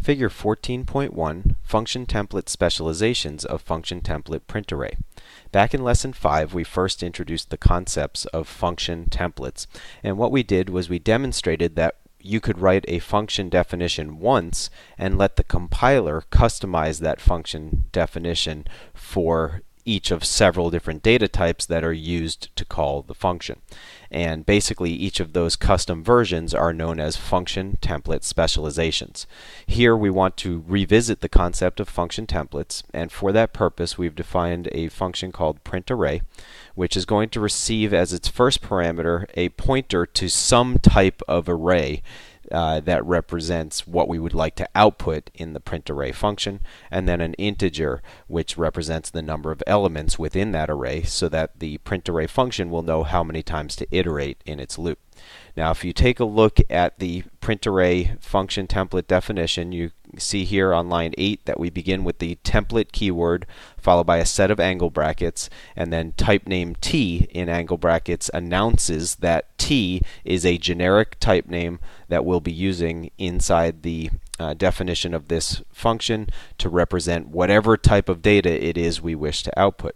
Figure 14.1, Function Template Specializations of Function Template Print Array. Back in Lesson 5, we first introduced the concepts of function templates. And what we did was we demonstrated that you could write a function definition once and let the compiler customize that function definition for each of several different data types that are used to call the function. And basically each of those custom versions are known as function template specializations. Here we want to revisit the concept of function templates, and for that purpose we've defined a function called printArray, which is going to receive as its first parameter a pointer to some type of array that represents what we would like to output in the printArray function, and then an integer which represents the number of elements within that array, so that the printArray function will know how many times to iterate in its loop. Now if you take a look at the printArray function template definition, you see here on line 8 that we begin with the template keyword followed by a set of angle brackets, and then type name T in angle brackets announces that T is a generic type name that we'll be using inside the definition of this function to represent whatever type of data it is we wish to output.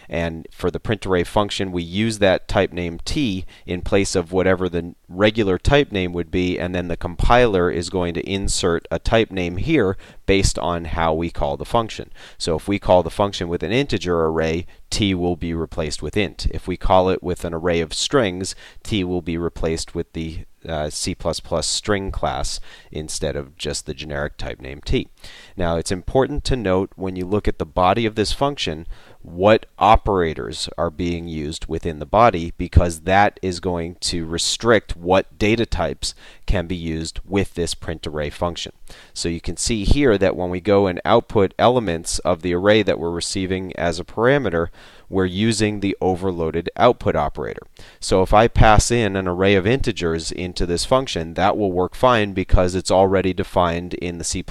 And for the printArray function, we use that type name T in place of whatever the regular type name would be, and then the compiler is going to insert a type name here based on how we call the function. So if we call the function with an integer array, T will be replaced with int. If we call it with an array of strings, T will be replaced with the C++ string class instead of just the generic type name T. Now it's important to note when you look at the body of this function what operators are being used within the body, because that is going to restrict what data types can be used with this printArray function. So you can see here that when we go and output elements of the array that we're receiving as a parameter, we're using the overloaded output operator. So if I pass in an array of integers into this function, that will work fine because it's already defined in the C++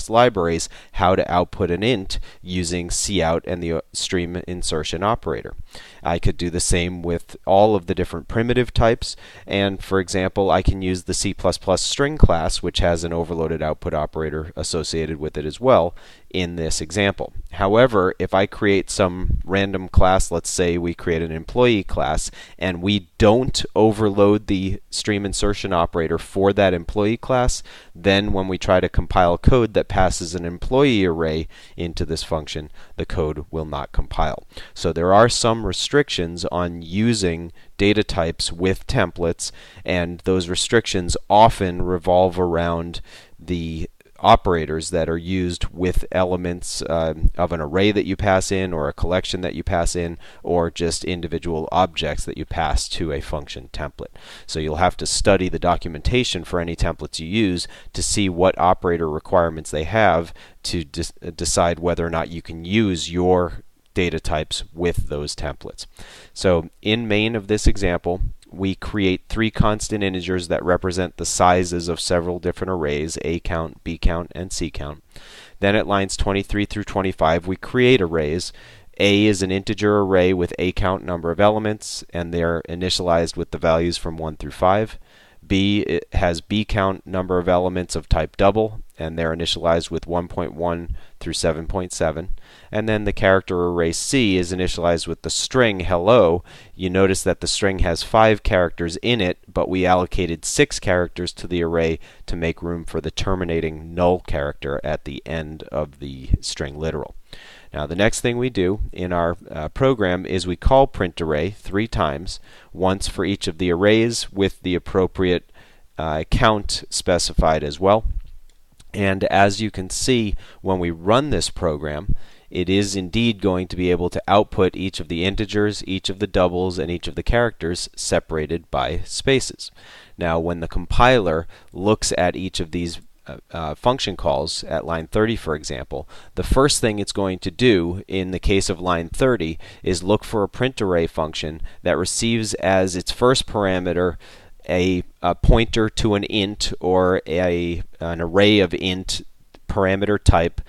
libraries how to output an int using cout and the stream insertion operator. I could do the same with all of the different primitive types, and for example I can use the C++ string class, which has an overloaded output operator associated with it as well in this example. However, if I create some random class, let's say we create an employee class, and we don't overload the stream insertion operator for that employee class, then when we try to compile code that passes an employee array into this function, the code will not compile. So there are some restrictions on using data types with templates, and those restrictions often revolve around the operators that are used with elements of an array that you pass in, or a collection that you pass in, or just individual objects that you pass to a function template. So you'll have to study the documentation for any templates you use to see what operator requirements they have to decide whether or not you can use your data types with those templates. So in main of this example, we create 3 constant integers that represent the sizes of several different arrays: A count, B count, and C count. Then at lines 23 through 25 we create arrays. A is an integer array with A count number of elements, and they're initialized with the values from 1 through 5. B has B count number of elements of type double, and they're initialized with 1.1 through 7.7. And then the character array C is initialized with the string hello. You notice that the string has 5 characters in it, but we allocated 6 characters to the array to make room for the terminating null character at the end of the string literal. Now the next thing we do in our program is we call printArray 3 times, once for each of the arrays with the appropriate count specified as well. And as you can see, when we run this program, it is indeed going to be able to output each of the integers, each of the doubles, and each of the characters separated by spaces. Now when the compiler looks at each of these function calls at line 30, for example, the first thing it's going to do in the case of line 30 is look for a printArray function that receives as its first parameter a pointer to an int, or an array of int parameter type,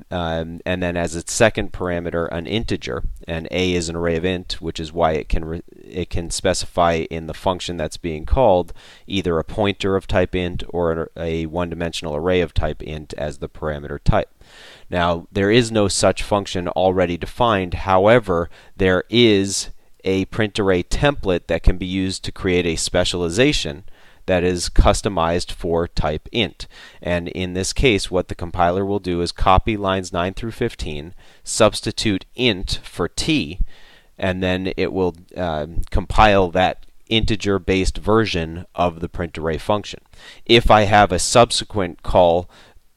and then as its second parameter an integer, and a is an array of int, which is why it can specify in the function that's being called either a pointer of type int or a one-dimensional array of type int as the parameter type. Now, there is no such function already defined. However, there is a print array template that can be used to create a specialization that is customized for type int. And in this case, what the compiler will do is copy lines 9 through 15, substitute int for t, and then it will compile that integer-based version of the print array function. If I have a subsequent call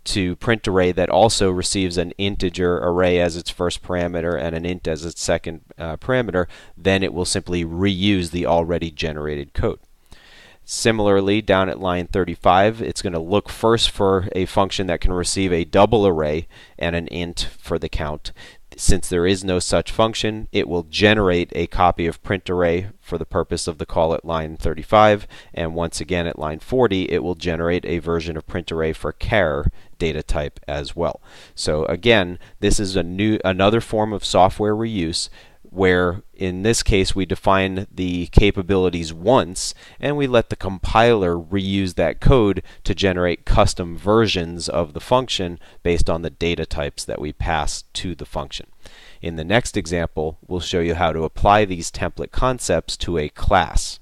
to print array that also receives an integer array as its first parameter and an int as its second parameter, then it will simply reuse the already generated code. Similarly, down at line 35, it's going to look first for a function that can receive a double array and an int for the count. Since there is no such function, it will generate a copy of print array for the purpose of the call at line 35, and once again at line 40, it will generate a version of print array for char data type as well. So again, this is another form of software reuse, where in this case we define the capabilities once and we let the compiler reuse that code to generate custom versions of the function based on the data types that we pass to the function. In the next example, we'll show you how to apply these template concepts to a class.